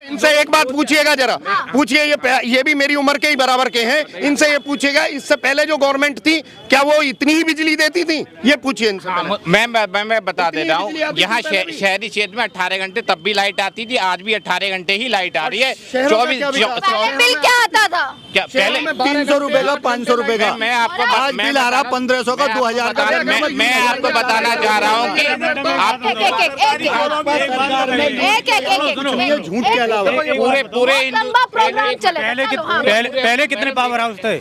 इनसे एक बात पूछिएगा जरा, पूछिए, ये भी मेरी उम्र के ही बराबर के हैं, इनसे ये पूछिएगा इससे पहले जो गवर्नमेंट थी क्या वो इतनी ही बिजली देती थी? ये पूछिए इनसे। मैं बता दे रहा हूँ, यहाँ शहरी क्षेत्र में 18 घंटे तब भी लाइट आती थी, आज भी 18 घंटे ही लाइट आ रही है। 24 बिल क्या आता था? क्या पहले 300 रुपए का, 500 रुपए का, मैं आपको आज बिल आ रहा 1500 का, 2000 का। मैं आपको बताना चाह रहा हूँ कि आप झूठ के अलावा पूरे लंबा प्रोग्राम चलेगा। पहले कितने पावर हाउस थे?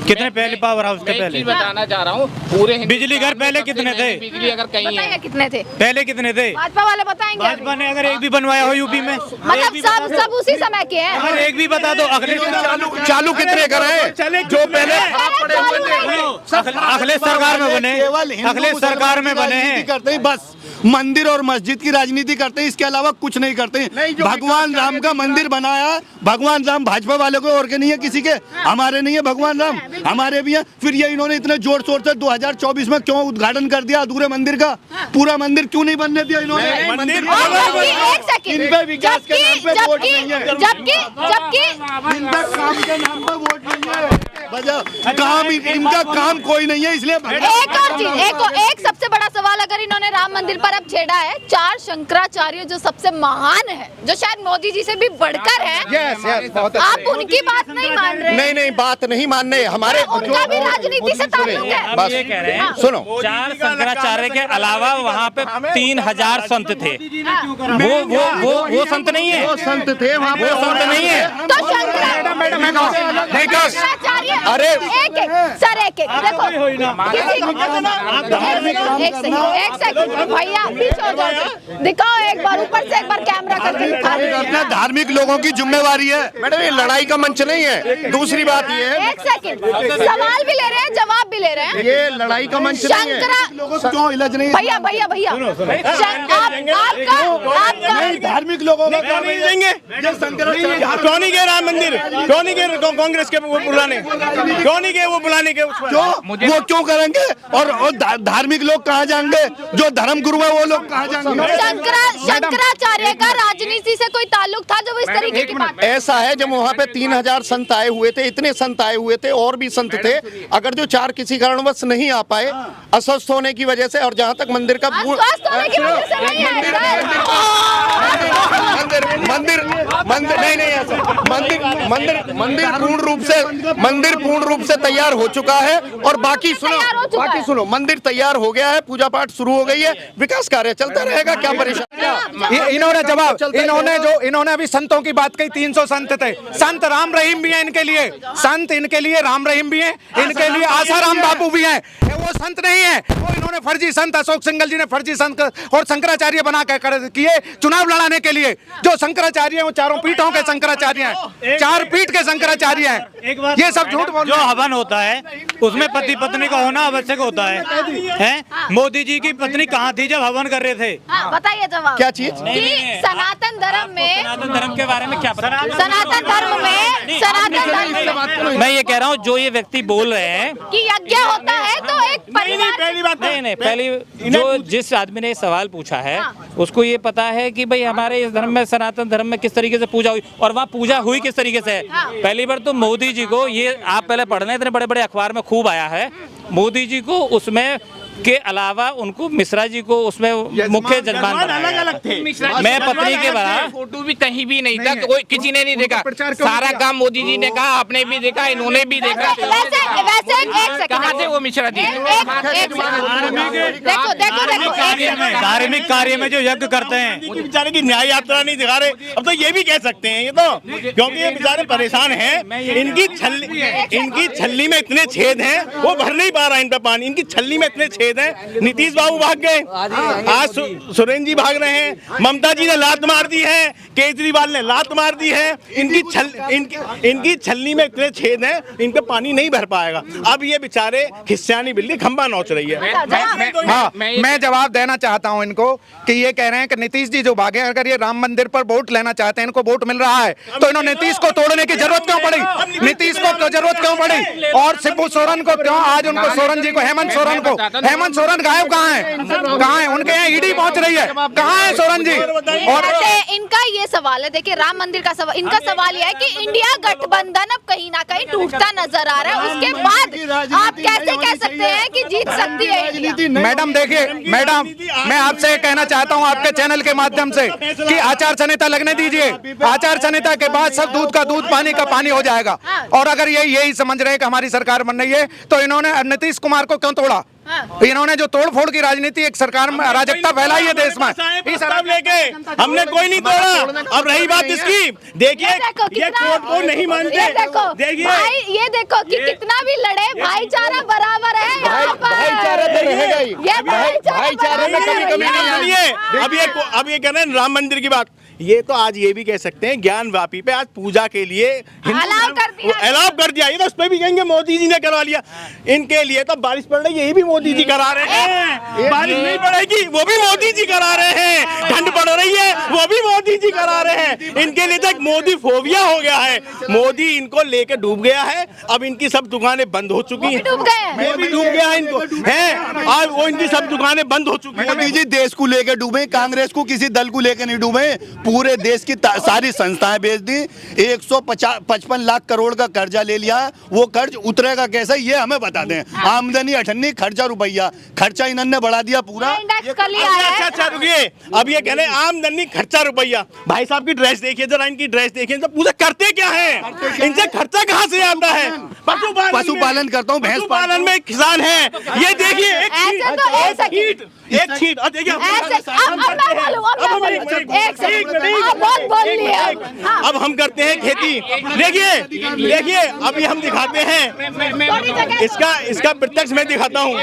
कितने पहले पावर हाउस थे? पहले बताना चाह रहा हूँ, पूरे बिजली घर पहले कितने थे? बिजली अगर कहीं है बताइए कितने थे? पहले कितने थे? भाजपा वाले बताएंगे। भाजपा ने अगर एक भी बनवाया हो यूपी में, मतलब सब उसी समय के हैं। अगर एक भी बता दो। चालू कितने करे जो पहले अखिलेश सरकार में बने, अखिलेश सरकार में बने हैं, करते हैं बस मंदिर और मस्जिद की राजनीति करते हैं, इसके अलावा कुछ नहीं करते हैं। भगवान राम का मंदिर बनाया, भगवान राम भाजपा वाले को और के नहीं है, किसी के, हमारे नहीं है भगवान राम, हमारे भी हैं। फिर ये इन्होंने इतने जोर शोर से 2024 में क्यों उद्घाटन कर दिया अधूरे मंदिर का? पूरा मंदिर क्यों नहीं बनने दिया इन्होंने? एक विकास के नाम पे वोट नहीं है, जबकि इनका काम के नाम पे वोट नहीं है, काम इनका काम कोई नहीं है। इसलिए एक और चीज, एक सबसे बड़ा सवाल अगर इन्होंने राम मंदिर पर अब छेड़ा है, 4 शंकराचार्य जो सबसे महान है, जो शायद मोदी जी से भी बढ़कर है, आप उनकी बात नहीं मान रहे? नहीं, बात नहीं मानने, हमारे उनका भी राजनीति से ताल्लुक है। बस ये कह रहे हैं, सुनो, 4 शंकराचार्य के अलावा वहाँ पे 3000 संत थे। वो संत नहीं है, वो संत थे वहाँ पे, वो संत नहीं है। तो शंकराचार्य, अरे एक सर एक देखो, एक सेकंड भैया पीछे हो जाओ, दिखाओ एक बार ऊपर से, एक बार कैमरा करके दिखा। धार्मिक लोगों की जिम्मेवारी है मैडम, ये लड़ाई का मंच नहीं है। दूसरी बात ये है, एक सेकंड, सवाल भी ले रहे हैं, जवाब भी ले रहे हैं, ये लड़ाई का मंच नहीं है। लोगों को क्यों इलाज नहीं? भैया आपका धार्मिक लोगों को क्यों नहीं देंगे? क्यों नहीं गए राम मंदिर? क्यों नहीं गए कांग्रेस के वो बुलाने? क्यों नहीं गए वो बुलाने के? वो क्यों करेंगे? और धार्मिक लोग कहाँ जाएंगे? जो धर्म गुरु है वो लोग कहाँ जाएंगे? शंकराचार्य का राजनीति से कोई ताल्लुक था जो इस तरीके की बात? ऐसा है, जब वहाँ पे 3000 संत आए हुए थे, इतने संत आए हुए थे और भी संत थे, अगर जो 4 किसी कारणवश नहीं आ पाए, अस्वस्थ होने की वजह से, और जहाँ तक मंदिर का मंदिर पूर्ण रूप से तैयार हो चुका है। और बाकी सुनो, मंदिर तैयार हो गया है, पूजा पाठ शुरू हो गई है, विकास कार्य चलता रहेगा, क्या परेशानी? इन्होंने जवाब, इन्होंने अभी संतों की बात कही, 300 संत थे। संत राम रहीम भी हैं इनके लिए, संत इनके लिए राम रहीम भी हैं, इनके लिए आसाराम बापू भी हैं। वो संत नहीं है, वो इन्होंने फर्जी संत, अशोक सिंघल जी ने फर्जी संत और शंकराचार्य बना कर किए चुनाव लड़ाने के लिए। जो शंकराचार्य हैं वो 4 पीठों के शंकराचार्य हैं, 4 पीठ के शंकराचार्य हैं। ये सब झूठ बोल। जो हवन होता है उसमें पति पत्नी का होना आवश्यक होता है? मोदी जी की पत्नी कहाँ थी जब हवन कर रहे थे? बताइए जवाब। क्या चीज? सनातन धर्म में, सनातन धर्म के बारे में क्या पता? सनातन धर्म में मैं ये कह रहा हूँ, जो ये व्यक्ति बोल रहे हैं कि यज्ञ होता है तो एक परिवार, पहली जो जिस आदमी ने सवाल पूछा है उसको ये पता है कि भाई हमारे इस धर्म में, सनातन धर्म में किस तरीके से पूजा हुई और वहाँ पूजा हुई किस तरीके से है। पहली बार तो मोदी जी को, ये आप पहले पढ़ लें, इतने बड़े बड़े अखबार में खूब आया है, मोदी जी को उसमें के अलावा उनको मिश्रा जी को उसमें मुख्य जजमान अलग अलग थे। मैं पत्नी के बाद फोटो भी कहीं भी नहीं था, कोई किसी ने नहीं देखा, सारा काम मोदी जी ने कहा, आपने भी देखा, इन्होंने भी देखा। वैसे एक सेकंड, कहाँ थे वो मिश्रा जी? देखो धार्मिक कार्य में जो यज्ञ करते हैं, बेचारे की न्याय यात्रा नहीं दिखा रहे, अब तो ये भी कह सकते हैं ये तो, क्योंकि ये बेचारे परेशान हैं। इनकी छल्ली में इतने छेद हैं, वो भर नहीं पा रहा इन पे पानी, इनकी छल्ली में इतने छेद है। नीतीश बाबू भाग गए, आज सुरेंद्र जी भाग रहे हैं, ममता जी ने लात मार दी है, केजरीवाल ने लात मार दी है। इनकी छल्ली में इतने छेद हैं, इन पे पानी नहीं भर पाएगा। अब ये बेचारे खिस्सानी बिल्ली खंबा नोच रही है। हाँ, मैं जवाब देना चाहता हूं इनको कि ये कह रहे हैं कि नीतीश जी जो भागे, अगर ये राम मंदिर पर वोट लेना चाहते हैं, इनको वोट मिल रहा है, तो इन्होंने नीतीश को तोड़ने की जरूरत क्यों पड़ी? नीतीश को जरूरत क्यों पड़ी? और शिबू सोरेन को क्यों, आज उनको सोरेन जी को, हेमंत सोरेन को हेमंत सोरेन गायब कहाँ है उनके यहाँ ईडी पहुंच रही है, कहाँ है सोरेन जी? और वैसे इनका ये सवाल है, देखिए राम मंदिर का सवाल, इनका सवाल ये है कि इंडिया गठबंधन अब कहीं ना कहीं टूटता नजर आ रहा है, उसके बाद आप कैसे कह सकते हैं कि जीत सकती है इंडिया? मैडम देखिए, मैडम मैं आपसे कहना चाहता हूं आपके चैनल के माध्यम से कि आचार संहिता लगने दीजिए। आचार संहिता के बाद सब दूध का दूध, पानी का पानी हो जाएगा। और अगर यही समझ रहे हैं कि हमारी सरकार बन रही है तो इन्होंने नीतीश कुमार को क्यों तोड़ा? इन्होंने जो तोड़-फोड़ की राजनीति, एक सरकार में अराजकता फैलाई है देश में, इस सब लेके हमने कोई नहीं तोड़ा। अब रही बात इसकी, देखिए ये कोर्ट को नहीं मानते। देखिए भाई, ये देखो कि कितना भी लड़े भाईचारा बराबर है यहाँ पर। ये भाईचारा में कभी कभी नहीं है। अब ये कह रहे हैं राम मंदिर की बात, ये तो आज ये भी कह सकते हैं ज्ञान वापी पे आज पूजा के लिए अलाउ कर दिया। ये तो उस पे भी कहेंगे मोदी जी ने करवा लिया। इनके लिए तो बारिश पड़ रही है, ये भी मोदी जी करा रहे हैं। बारिश नहीं पड़ेगी, वो भी मोदी जी करा रहे हैं। ठंड पड़ रही है, वो भी मोदी जी करा रहे हैं। इनके लिए तो एक मोदी फोबिया हो गया है। मोदी इनको लेके डूब गया है। अब इनकी सब दुकानें बंद हो चुकी हैं, वो भी डूब गया है इनको है। आज वो इनकी सब दुकानें बंद हो चुकी हैं। जी देश को लेके डूबे, कांग्रेस को किसी दल को लेके नहीं डूबे, पूरे देश की सारी संस्थाएं बेच दी। 155 लाख करोड़ का कर्जा ले लिया, वो कर्ज उतरेगा कैसे ये हमें बता दें। आमदनी 98, खर्चा रुपया, खर्चा इन्होंने बढ़ा दिया पूरा। अच्छा रुकिए, अब ये कह रहे हैं आमदनी खर्चा रुपया। भाई साहब की ड्रेस देखिए जरा, इनकी ड्रेस देखिए, तो पूजा करते क्या है? इनसे खर्चा कहाँ से आता है? पशुपालन करता हूँ, भैंस पालन में किसान है। ये देखिए एक छीट और देखिए अब हम करते हैं खेती। देखिए अभी हम दिखाते हैं, इसका प्रत्यक्ष मैं दिखाता हूँ।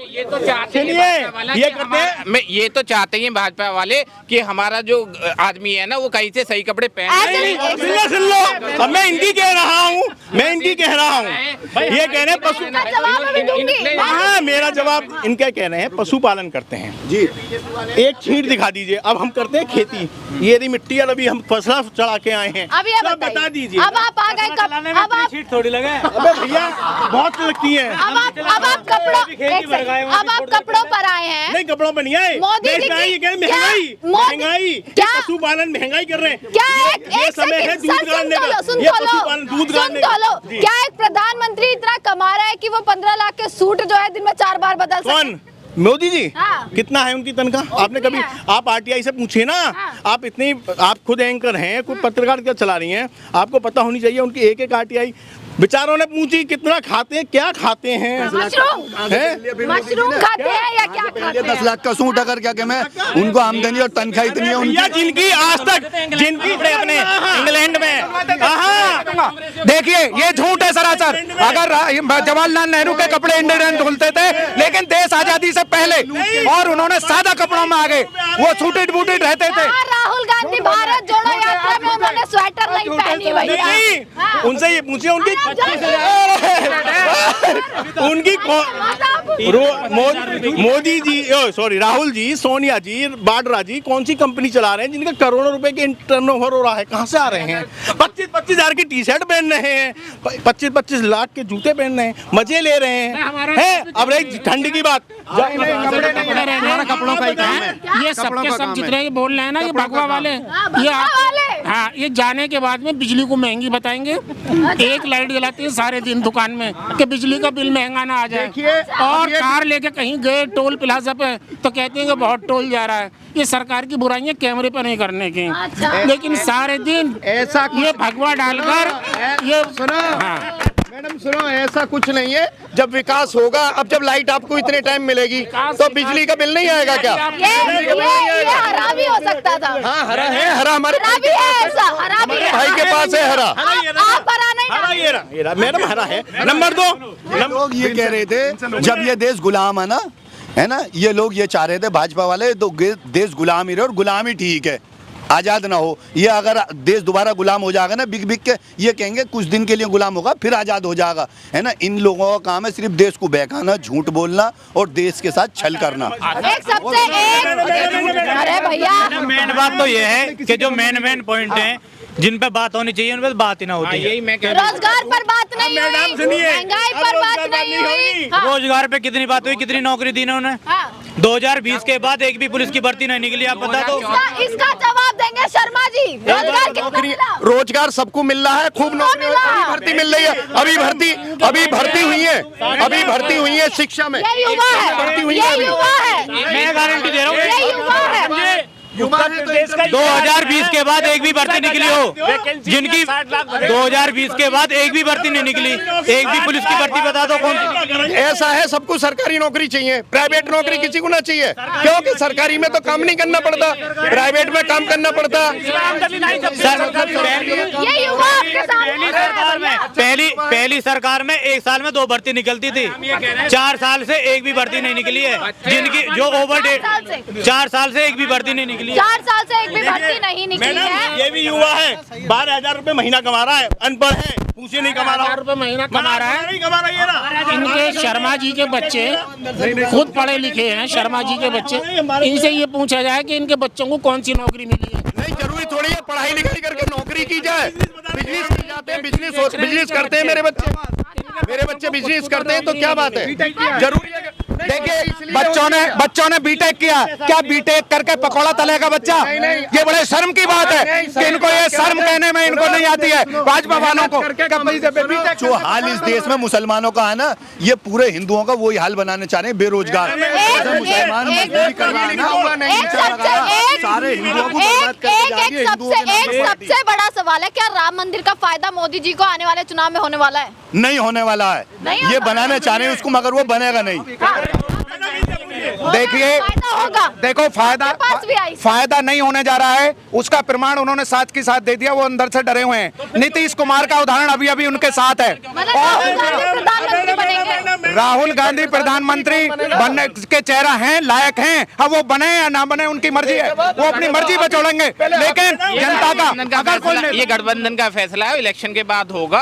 ये तो चाहते हैं, ये तो चाहते हैं भाजपा वाले कि हमारा जो आदमी है ना वो कहीं से सही कपड़े पहने। सुन लो, अब मैं इनकी कह रहा हूँ, ये कह रहे हैं पशु। हाँ, मेरा जवाब इनका कह रहे हैं पशुपालन करते हैं जी। एक छींट दिखा दीजिए। अब हम करते हैं खेती, ये रही मिट्टी और अभी हम फसल चढ़ा के आए हैं। अब बता दीजिए, अब आप आ गए, अब आप थोड़ी लगे। अबे भैया बहुत लगती है। अब आप कपड़ों पर आए हैं। नहीं, कपड़ों पर नहीं आए। मोदी जी महंगाई, पशुपालन महंगाई कर रहे हैं। क्या एक समय है दूध गाड़ने का, सुन तो लो, क्या एक प्रधानमंत्री इतना कमा रहा है कि वो 15 लाख के सूट जो है दिन में 4 बार बदल सकते? कौन? मोदी जी? हाँ। कितना है उनकी तनख्वाह? आपने कभी, आप आरटीआई से पूछिए ना। आप खुद एंकर हैं, खुद पत्रकार क्या चला रही हैं, आपको पता होनी चाहिए उनकी एक आरटीआई। बेचारों ने पूछी कितना खाते हैं, क्या खाते हैं? मशरूम खाते हैं या क्या खाते हैं? 10 लाख का सूट अगर क्या मैं, उनको आमदनी और तनख्वाह इतनी है उनकी। जिनकी आज तक अपने इंग्लैंड में। देखिए ये झूठ है सरासर। अगर जवाहरलाल नेहरू के कपड़े इंडियन धुलते थे, लेकिन देश आजादी से पहले, और उन्होंने सादा कपड़ों में आ गए, वो सूटेड बूटेड रहते थे। राहुल गांधी भारत जोड़ो यात्रा में उन्होंने स्वेटर नहीं पहनी भैया। उनसे ये पूछिए उनकी मोदी जी, सॉरी राहुल जी, सोनिया जी, वाड्रा जी कौन सी कंपनी चला रहे हैं जिनका करोड़ों रुपए के टर्नओवर हो रहा है? कहां से आ रहे हैं? 25-25 हजार की टी शर्ट पहन रहे हैं, 25-25 लाख के जूते पहन रहे हैं, मजे ले रहे हैं। अब रही ठंड की बात, कपड़ों का ही काम है ये। सबके सब जितने ये बोल रहे हैं ना, ये भगवा वाले, हाँ, ये जाने के बाद में बिजली को महंगी बताएंगे। एक लाइट जलाती है सारे दिन दुकान में कि बिजली का बिल महंगा ना आ जाए। और कार लेके कहीं गए टोल प्लाजा पे तो कहते हैं कि बहुत टोल जा रहा है। ये सरकार की बुराइयां कैमरे पर नहीं करने की, लेकिन सारे दिन ऐसा ये भगवा डालकर ये सुनो। मैडम सुनो, ऐसा कुछ नहीं है। जब विकास होगा, अब जब लाइट आपको इतने टाइम मिलेगी तो बिजली का बिल नहीं आएगा क्या? ये हरा भी हो सकता था। हाँ, हरा है, हरा हमारे हरा भी है, ऐसा हरा भी है। भाई के पास है हरा। आप हरा नहीं, हरा मैडम हरा है। नंबर 2, लोग ये कह रहे थे जब ये देश गुलाम है ना, ये लोग ये चाह रहे थे भाजपा वाले, तो देश गुलाम ही रहे और गुलाम ही ठीक है, आज़ाद ना हो। ये अगर देश दोबारा गुलाम हो जाएगा ना, बिक बिक के ये कहेंगे कुछ दिन के लिए गुलाम होगा फिर आज़ाद हो जाएगा, है ना। इन लोगों का काम है सिर्फ देश को बहकाना, झूठ बोलना और देश के साथ छल करना। अरे भैया, मेन बात तो ये है कि जो मेन पॉइंट है जिन पे बात होनी चाहिए उन पे बात ही ना होती है। यही मैं कह रहा हूँ। रोजगार पर बात नहीं हुई, मैडम सुनिए, महंगाई अब पर रोजगार बात बात नहीं नहीं हुई। होगी। हाँ, रोजगार पे कितनी बात हुई, कितनी नौकरी दी उन्होंने? हाँ। 2020 के बाद एक भी पुलिस की भर्ती नहीं निकली, आप बता दो। इसका जवाब देंगे शर्मा जी। रोजगार कितना नौकरी मिला? रोजगार सबको मिल रहा है, खूब नौकरी मिला? अभी भर्ती मिल रही है, अभी भर्ती हुई है, अभी भर्ती हुई है शिक्षा में, ये युवा भर्ती है, हुई ये अभी। युवा है, मैं गारंटी दे रहा हूँ, ये युवा है। उत्तर प्रदेश का 2020 के बाद एक भी भर्ती निकली हो, जिनकी 2020 के बाद एक भी भर्ती नहीं निकली, एक भी पुलिस की भर्ती बता दो कौन सी? ऐसा है, सबको सरकारी नौकरी चाहिए, प्राइवेट नौकरी किसी को ना चाहिए, क्योंकि सरकारी में तो काम नहीं करना पड़ता, प्राइवेट में काम करना पड़ता। ये युवा आपके सामने पहली सरकार में एक साल में 2 भर्ती निकलती थी, 4 साल से एक भी भर्ती नहीं निकली है, जिनकी जो ओवर डेट 4 साल से एक भी भर्ती नहीं निकली है। 4 साल से एक भी भर्ती नहीं निकली मैडम है। ये भी युवा है, 12,000 रुपए महीना कमा रहा है, अनपढ़ है, पूछे नहीं कमा रहा। 12,000 रुपए महीना कमा रहा है। नहीं कमा रहा है ना। इनके शर्मा जी के बच्चे खुद पढ़े लिखे हैं, शर्मा जी के बच्चे, इनसे ये पूछा जाए कि इनके बच्चों को कौन सी नौकरी मिली है। नहीं, जरूरी थोड़ी है पढ़ाई लिखाई करके नौकरी की जाए, बिजनेस की जाते हैं, बिजनेस करते हैं मेरे बच्चे बिजनेस करते हैं, तो क्या बात है, जरूरी है। देखिए बच्चों ने बीटेक किया, क्या बीटेक करके पकौड़ा तलेगा बच्चा? ये बड़े शर्म की बात है कि इनको ये शर्म कहने में इनको नहीं आती है भाजपा वालों को। जो हाल इस देश में मुसलमानों का है ना, ये पूरे हिंदुओं का वही हाल बनाने चाह रहे हैं, बेरोजगार। मुसलमान मजदूरी कर रहे हैं ना, सारे हिंदुओं को बर्बाद करके जा रही है, हिंदुओं के नाम पे। सबसे बड़ा सवाल है, क्या राम मंदिर का फायदा मोदी जी को आने वाले चुनाव में होने वाला है? नहीं होने वाला है, नहीं ये होगा। बनाने चाह रहे हैं उसको, मगर वो बनेगा नहीं। देखिए, फायदा होगा। देखो आपके पास भी आई। फायदा नहीं होने जा रहा है, उसका प्रमाण उन्होंने साथ की साथ दे दिया, वो अंदर से डरे हुए हैं। नीतीश कुमार का उदाहरण अभी अभी उनके साथ है। मतलब राहुल गांधी प्रधानमंत्री बनेंगे। राहुल गांधी प्रधानमंत्री बनने के चेहरा हैं, लायक हैं, अब वो बने या ना बने उनकी मर्जी है, वो अपनी मर्जी पे छोड़ेंगे, लेकिन जनता का अगर कोई ये गठबंधन का फैसला है, इलेक्शन के बाद होगा।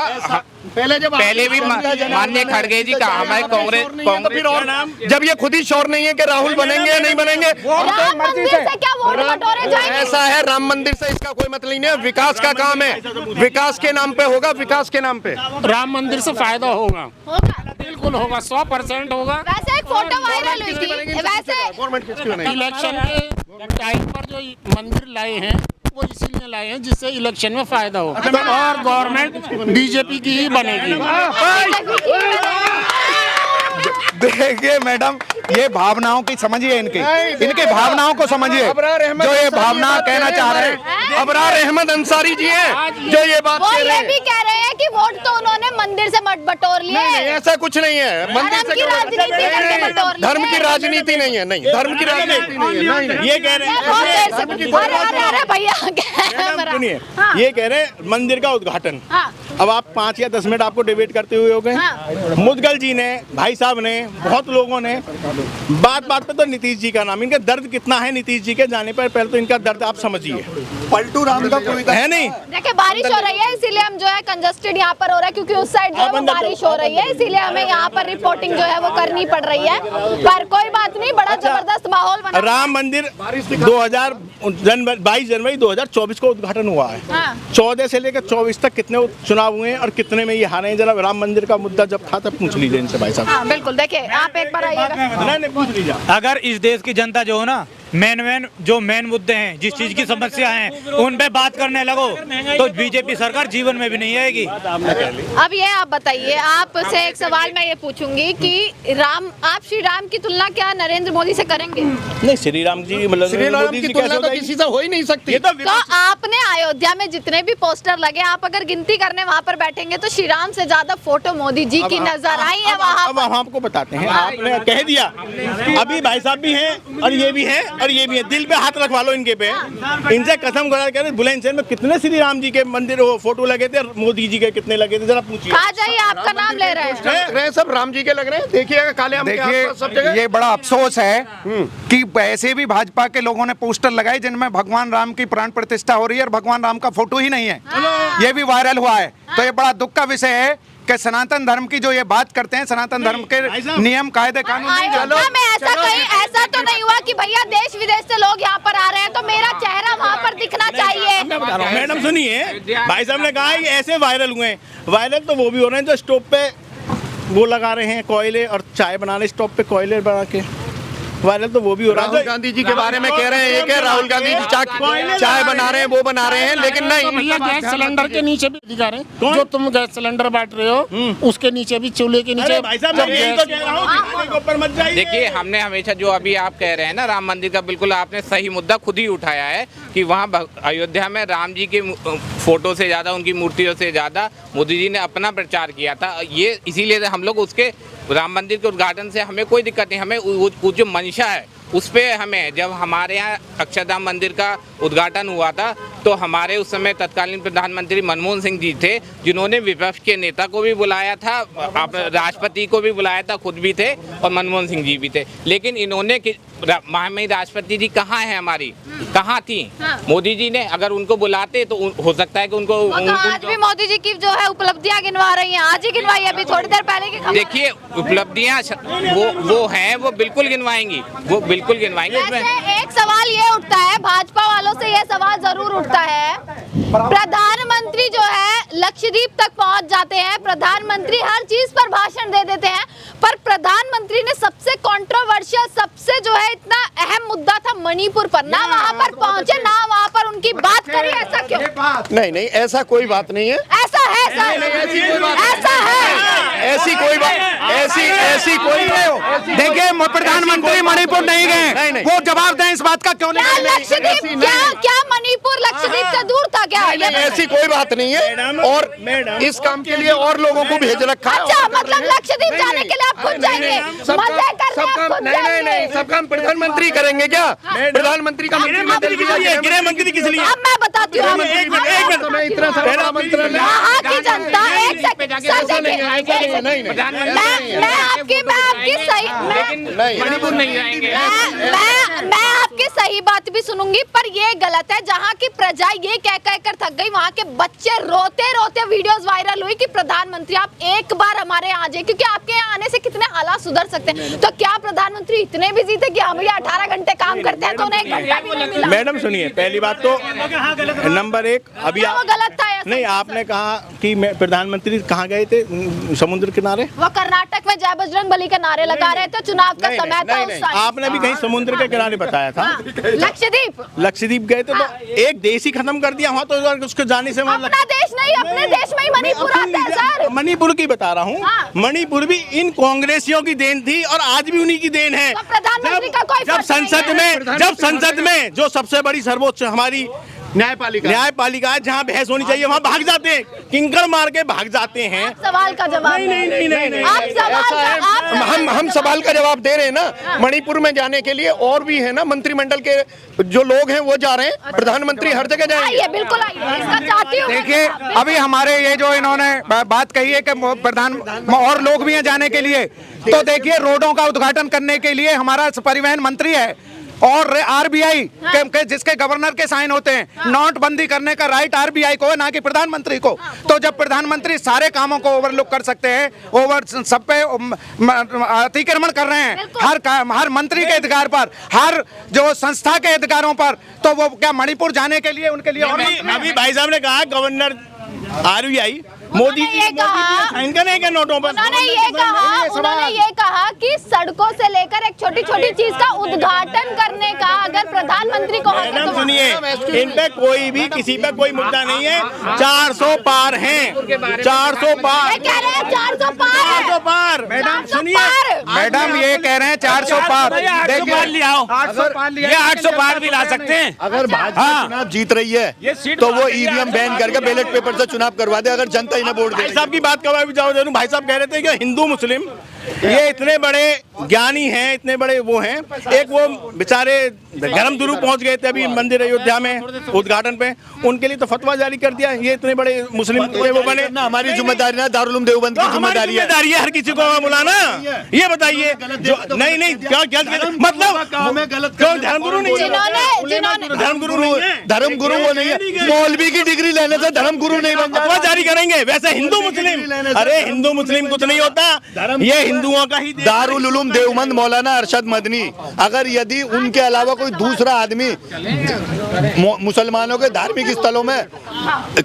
पहले भी माननीय खड़गे जी कहा, हमारे कांग्रेस फिर और जब ये खुद ही श्योर नहीं है कि राहुल बनेंगे या नहीं बनेंगे, राम मंदिर से क्या वोट बटोरे जाएंगे? ऐसा है, राम मंदिर से इसका कोई मतलब नहीं है, विकास का काम है, विकास के नाम पे होगा, विकास के नाम पे राम मंदिर से फायदा होगा, होगा। बिल्कुल होगा, 100% होगा। वैसे एक फोटो वायरल हुई थी, वैसे गवर्नमेंट किसकी बनेगी? इलेक्शन के टाइम पर जो मंदिर लाए हैं वो इसीलिए लाए हैं जिससे इलेक्शन में फायदा हो, और गवर्नमेंट बीजेपी की ही बनेगी। देखिए मैडम, ये भावनाओं की समझिए, इनके भावनाओं को समझिए, जो ये भावना कहना चाह रहे हैं। अबरार अहमद अंसारी जी हैं जो ये बात वो कह रहे ये हैं। भी कह रहे हैं कि वोट तो उन्होंने मंदिर से मत बटोर लिए। नहीं, ऐसा कुछ नहीं है, मंदिर धर्म से की क्यों- राजनीति करके बटोर लिए। धर्म की राजनीति नहीं है, नहीं, धर्म की राजनीति नहीं है, नहीं। ये कह रहे मैं बहुत देर से अरे भैया मैडम सुनिए, हाँ। ये कह रहे हैं मंदिर का उद्घाटन। हाँ। अब आप 5 या 10 मिनट आपको डिबेट करते हुए हो गए। हाँ। मुदगल जी ने, भाई साहब ने, बहुत लोगों ने बात पे तो नीतीश जी का नाम, इनका दर्द कितना है नीतीश जी के जाने पर, पहले तो इनका दर्द आप समझिए। पलटू राम का कोई है नहीं, देखिए बारिश हो रही है, इसीलिए हम जो है कंजस्टेड यहाँ पर हो रहा है, क्योंकि उस साइड जो है वो बारिश हो रही है, इसीलिए हमें यहाँ पर रिपोर्टिंग जो है वो करनी पड़ रही है। पर कोई बात नहीं, बड़ा जबरदस्त माहौल बना। राम मंदिर 22 जनवरी 2024 को उद्घाटन हुआ है। हाँ। 14 से लेकर 24 तक कितने चुनाव हुए हैं और कितने में ये हारे हैं? जरा राम मंदिर का मुद्दा जब था तब पूछ लीजिए इनसे भाई साहब। हाँ बिल्कुल, देखिए आप एक बार आइएगा। नहीं, पूछ लीजिए। अगर इस देश की जनता जो हो ना, मेन मुद्दे हैं, जिस चीज की समस्या हैं, उन पे बात करने लगो तो बीजेपी सरकार जीवन में भी नहीं आएगी। अब ये आप बताइए, आपसे एक सवाल मैं ये पूछूंगी कि आप श्री राम की तुलना क्या नरेंद्र मोदी से करेंगे? नहीं, श्री राम जी मतलब श्री राम मोदी की जी तुलना कैसे तो होगी? किसी से हो ही नहीं सकती। ये तो तो आपने अयोध्या में जितने भी पोस्टर लगे, आप अगर गिनती करने वहाँ पर बैठेंगे तो श्री राम से ज्यादा फोटो मोदी जी की नजर आई है वहाँ अब हम आपको बताते हैं, आपने कह दिया, अभी भाई साहब भी हैं और ये भी हैं और ये भी है, दिल पे हाथ रखवा लो इनके पे, इनसे कसम खा कर बुलंदशहर में कितने श्री राम जी के मंदिर वो फोटो लगे थे और मोदी जी के कितने लगे थे, जरा पूछिए। कहा जाइए, आपका नाम ले रहे हैं। सब राम जी के लग रहे हैं, देखिएगा काले आम के आसपास सब देखिए, जगह। ये बड़ा अफसोस है कि ऐसे भी भाजपा के लोगों ने पोस्टर लगाए जिनमें भगवान राम की प्राण प्रतिष्ठा हो रही है और भगवान राम का फोटो ही नहीं है, ये भी वायरल हुआ है। तो ये बड़ा दुख का विषय है कि सनातन धर्म की जो ये बात करते हैं, सनातन धर्म के नियम कायदे कानून नहीं जानते। अयोध्या में ऐसा कहीं ऐसा तो नहीं हुआ कि भैया देश विदेश से लोग यहाँ पर आ रहे हैं तो मेरा चेहरा वहाँ पर दिखना चाहिए। मैं बता रहा हूँ मैडम, सुनिए, भाई साहब ने कहा कि ऐसे वायरल हुए हैं। वायरल तो वो भी हो रहे हैं जो स्टोव पे वो लगा रहे हैं कोयले और चाय बना रहे, स्टोव पे कोयले बना के वायरल तो वो भी हो रहा है। राहुल गांधी जी के बारे में कह रहे हैं, एक है राहुल गांधी जी चाय बना रहे हैं, वो बना रहे हैं, लेकिन नहीं भैया गैस सिलेंडर के नीचे भी दिखा रहे हैं, जो तुम गैस सिलेंडर बांट रहे हो उसके नीचे भी, चूल्हे के नीचे। भाई साहब मैं यही तो कह रहा हूँ, खाने के ऊपर मत जाइए। देखिए, हमने हमेशा जो अभी आप कह रहे हैं ना राम मंदिर का, बिल्कुल आपने सही मुद्दा खुद ही उठाया है कि वहाँ अयोध्या में राम जी के फोटो से ज़्यादा, उनकी मूर्तियों से ज़्यादा मोदी जी ने अपना प्रचार किया था। ये इसीलिए हम लोग उसके राम मंदिर के उद्घाटन से हमें कोई दिक्कत नहीं, हमें वो जो मंशा है उस पे हमें, जब हमारे यहाँ अक्षरधाम मंदिर का उद्घाटन हुआ था तो हमारे उस समय तत्कालीन प्रधानमंत्री मनमोहन सिंह जी थे, जिन्होंने विपक्ष के नेता को भी बुलाया था, आप राष्ट्रपति को भी बुलाया था, खुद भी थे और मनमोहन सिंह जी भी थे, लेकिन इन्होंने महामहिम राष्ट्रपति जी कहाँ है हमारी, कहाँ थी? मोदी जी ने अगर उनको बुलाते तो हो सकता है कि उनको आज भी मोदी जी की जो है उपलब्धियां गिनवा रही हैं, आज ही गिनवाई, अभी थोड़ी देर पहले की खबर। देखिए, उपलब्धियां वो हैं, वो बिल्कुल गिनवाएंगी, वो बिल्कुल गिनवाएंगे। एक सवाल ये उठता है, भाजपा वालों से ये सवाल जरूर उठता है, प्रधानमंत्री जो है लक्षद्वीप तक पहुंच जाते हैं, प्रधानमंत्री हर चीज पर भाषण दे देते हैं, पर प्रधानमंत्री ने सबसे कंट्रोवर्शियल, सबसे जो है इतना अहम मुद्दा था मणिपुर पर, ना वहां पर पहुंचे, ना वहां पर उनकी बात करी, ऐसा क्यों? नहीं, ऐसा कोई बात नहीं है, ऐसा है सर, ऐसा है, ऐसी कोई बात, ऐसी कोई नहीं। देखिए, प्रधानमंत्री मणिपुर नहीं गए, वो जवाब दें इस बात का, क्यों नहीं गए? लक्षद्वीप क्या मणिपुर लक्षद्वीप से दूर था क्या? ऐसी कोई बात नहीं है, और इस काम के लिए और लोगों को भेज रखा है। अच्छा, मतलब लक्षद्वीप जाने के लिए आप खुद जाएंगे, मजे करने आप खुद जाएंगे? नहीं, सब काम प्रधानमंत्री करेंगे क्या? प्रधानमंत्री का गृह मंत्री किस लिए? अब मैं बताती हूँ, इतना सारा मंत्री यहाँ की जनता, एक सेकंड, मैं आपकी सही, मणिपुर नहीं जाएंगे। मैं आपकी सही बात भी सुनूंगी, पर ये गलत है, जहाँ की प्रजा ये कह कर थक गई, वहाँ के बच्चे रोते रोते वीडियोस वायरल हुई कि प्रधानमंत्री आप एक बार हमारे यहाँ आ जाइए, क्योंकि आपके यहाँ आने से कितने हालात सुधर सकते हैं। तो क्या प्रधानमंत्री इतने बिजी थे कि हम भैया 18 घंटे काम करते हैं तो उन्हें 1 घंटा भी नहीं मिला? मैडम सुनिए, पहली बात तो नंबर 1, अभी वो गलत था नहीं, आपने कहा कि प्रधानमंत्री कहाँ गए थे समुद्र किनारे? वो कर्नाटक में जय बजरंग बली के नारे लगा रहे थे, चुनाव का समय था उस टाइम। आपने भी कहीं समुद्र के किनारे बताया था। लक्षद्वीप गए थे, तो एक देश ही खत्म कर दिया वहाँ, तो उसको जाने से अपना देश नहीं, अपने देश में ही मणिपुर आता है सर। मणिपुर की बता रहा हूँ, मणिपुर भी इन कांग्रेसियों की देन थी और आज भी उन्हीं की देन है। प्रधानमंत्री का कोई जब संसद में जो सबसे बड़ी सर्वोच्च हमारी न्यायपालिका है, जहाँ बहस होनी चाहिए वहाँ भाग जाते हैं, किंकर मार के भाग जाते हैं। सवाल का जवाब नहीं, हम सवाल का जवाब दे रहे हैं ना। मणिपुर में जाने के लिए और भी है ना, मंत्रिमंडल के जो लोग हैं वो जा रहे हैं, प्रधानमंत्री हर जगह जाएंगे। बिल्कुल आइए, इसका चाहती हूँ। देखिए, अभी हमारे ये जो इन्होंने बात कही है कि प्रधान और लोग भी हैं जाने के लिए, तो देखिए रोडों का उद्घाटन करने के लिए हमारा परिवहन मंत्री है और आरबीआई के जिसके गवर्नर के साइन होते हैं, नोटबंदी करने का राइट आरबीआई को है, ना कि प्रधानमंत्री को। तो जब प्रधानमंत्री सारे कामों को ओवरलुक कर सकते हैं, सब पे अतिक्रमण कर रहे हैं, हर मंत्री के अधिकार पर, हर जो संस्था के अधिकारों पर, तो वो क्या मणिपुर जाने के लिए उनके लिए? अभी भाई साहब ने कहा governor RBI Modi ji sign करने के नोटों पर। उन्होंने ये कहा कि सड़कों से लेकर एक छोटी छोटी चीज का उद्घाटन करने का अगर प्रधानमंत्री को मैडम सुनिए, इन पे कोई भी किसी पे कोई मुद्दा नहीं है। 400 पार हैं, 400 पार कह रहे हैं, 400 पार। मैडम सुनिए, मैडम ये कह रहे हैं 400 पार, 800 पार ले आओ, 800 पार भी ला सकते हैं। अगर भाजपा चुनाव जीत रही है तो वो ईवीएम बैन करके बैलेट पेपर से चुनाव करवा दे, अगर जनता इन्हें वोट दे। भाई साहब की बात करवा भी जाओ, भाई साहब कह रहे थे कि हिंदू मुस्लिम ये इतने बड़े ज्ञानी हैं, इतने बड़े वो हैं। एक वो बेचारे धर्मगुरु पहुंच गए थे अभी मंदिर अयोध्या में उद्घाटन पे, उनके लिए तो फतवा जारी कर दिया। ये इतने बड़े मुस्लिम वो बने, ना हमारी जिम्मेदारी ना, दारुल उलूम देवबंद की जिम्मेदारी है हर किसी को बुलाना। ये बताइए, नहीं क्या मतलब गलत क्यों धर्मगुरु नहीं है? धर्मगुरु नहीं है, धर्मगुरु वो नहीं है। मौलवी की डिग्री लेने से धर्मगुरु नहीं बन फतवा जारी करेंगे। वैसे हिंदू मुस्लिम, अरे हिंदू मुस्लिम कुछ नहीं होता, ये हिंदुओं का ही दारुल उलूम देवबंद मौलाना अरशद मदनी, अगर यदि उनके अलावा कोई दूसरा आदमी मुसलमानों के धार्मिक स्थलों में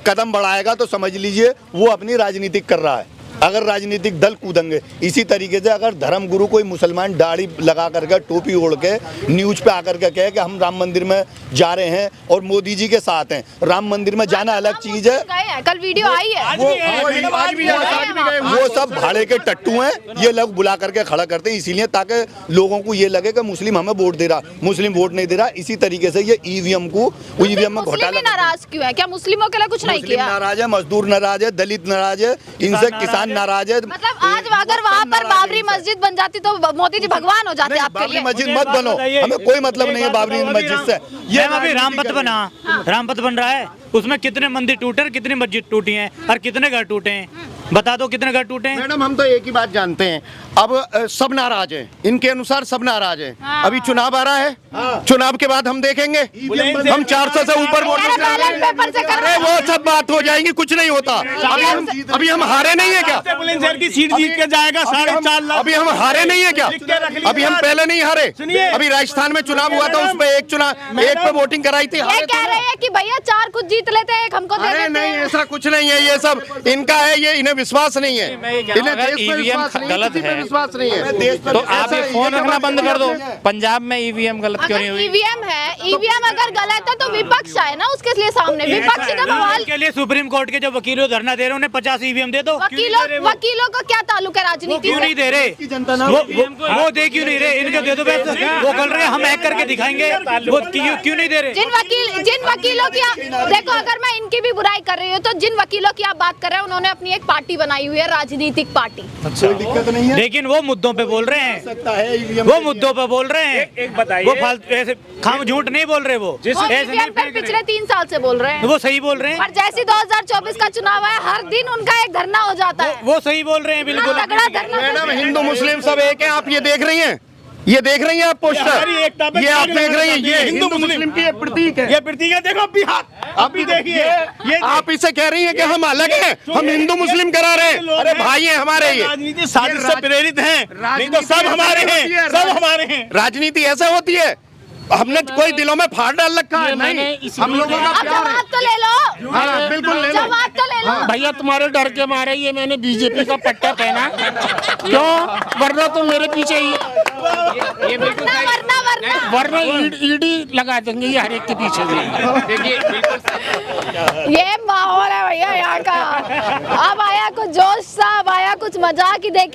कदम बढ़ाएगा तो समझ लीजिए वो अपनी राजनीतिक कर रहा है। अगर राजनीतिक दल कूदेंगे इसी तरीके से, अगर धर्मगुरु कोई मुसलमान दाढ़ी लगा करके टोपी ओढ़ के न्यूज पे आकर के कहे कि हम राम मंदिर में जा रहे हैं और मोदी जी के साथ हैं, राम मंदिर में जाना अलग चीज है। कल वीडियो आई है, वो सब भाड़े के टट्टू हैं। ये लोग बुला करके खड़ा करते हैं इसीलिए ताकि लोगों को ये लगे कि मुस्लिम हमें वोट दे रहा, मुस्लिम वोट नहीं दे रहा। इसी तरीके से ये ईवीएम में घोटाला। नाराज क्यों है? क्या मुस्लिमों के लिए कुछ नहीं किया? नाराज है, मजदूर नाराज है, दलित नाराज है, इनसे किसान नाराज है। मतलब आज अगर वहाँ पर बाबरी मस्जिद बन जाती तो मोदी जी भगवान हो जाते आपके लिए। बाबरी मस्जिद मत बनो, हमें कोई मतलब नहीं है बाबरी मस्जिद से। ये अभी रामपथ बना, रामपथ बन रहा है, उसमें कितने मंदिर टूटे, कितनी मस्जिद टूटी हैं और कितने घर टूटे हैं, बता दो कितने घर टूटे हैं। मैडम हम तो एक ही बात जानते हैं, अब सब नाराज हैं, इनके अनुसार सब नाराज हैं। अभी चुनाव आ रहा है, चुनाव के बाद हम देखेंगे, हम 400 से ऊपर वोट अरे वो सब बात हो जाएंगी, कुछ नहीं होता। अभी हम हारे नहीं है क्या? बुलंदशहर की सीट जीत के जाएगा 4.5 लाख। अभी हम हारे नहीं है क्या? अभी हम पहले नहीं हारे। अभी राजस्थान में चुनाव हुआ था, उसमें एक पे वोटिंग कराई थी। ये कह रहे हैं कि भैया 4 कुछ जीत लेते हैं, एक हमको दे देते हैं। नहीं ऐसा कुछ नहीं है, ये सब इनका है, ये इन्हें विश्वास नहीं है, इन्हें देश पे विश्वास नहीं है, गलत किसी पे है विश्वास नहीं है। तो आप ये फोन रखना बंद कर दो। पंजाब में ईवीएम गलत क्यों नहीं हुई? ईवीएम है, ईवीएम अगर गलत है तो विपक्ष है ना उसके लिए सामने, विपक्ष का बवाल के लिए सुप्रीम कोर्ट के जो वकीलों धरना दे रहे हैं उन्हें 50 ईवीएम दे दो। वकीलों का क्या ताल्लुक है राजनीति क्यों नहीं दे रहे? वो दे क्यों नहीं रहे? इनको दे दो बस। वो कर रहे हैं हम हैक करके दिखाएंगे, वो क्यों नहीं दे रहे? जिन वकीलों की देखो, अगर मैं इनकी भी बुराई कर रही हूँ तो जिन वकीलों की आप बात कर रहे हैं उन्होंने अपनी एक पार्टी बनाई हुई है, राजनीतिक पार्टी। कोई दिक्कत नहीं है, लेकिन वो मुद्दों पे बोल रहे हैं, वो मुद्दों पे बोल रहे हैं। एक बताइए, वो फालतू ऐसे खाम झूठ नहीं बोल रहे, वो ईवीएम पर पिछले 3 साल से बोल रहे हैं, वो सही बोल रहे हैं। पर जैसे 2024 का चुनाव है हर दिन उनका एक धरना हो जाता है। वो सही बोल रहे हैं बिल्कुल। मैडम हिंदू मुस्लिम सब एक है, आप ये देख रही हैं, ये देख रही हैं आप पोस्टर, ये आप देख रही हैं, ये हिंदू मुस्लिम की ये प्रतीक है, ये प्रतीक है। देखो अभी हाथ, अभी देखिए, ये आप इसे कह रही हैं कि हम अलग हैं, हम हिंदू मुस्लिम करा रहे हैं। अरे भाई हैं हमारे, ये राजनीति साजिश से प्रेरित हैं, नहीं तो सब हमारे हैं, सब हमारे हैं। राजनीति ऐसे होती है, हमने कोई दिलों में फाड़ डाल रखा है नहीं, हम लोगों का प्यार है। जवाब तो ले लो, हाँ बिल्कुल ले लो, जवाब तो ले लो। भैया तुम्हारे डर के मारे ये मैंने बीजेपी का पट्टा पहना, क्यों? वरना तो मेरे पीछे ही वरना ईडी लगा देंगे ये हर एक के पीछे। ये माहौल है भैया यहाँ का। अब आया कुछ जोश सा, अब आया कुछ मजाक ही। देखिए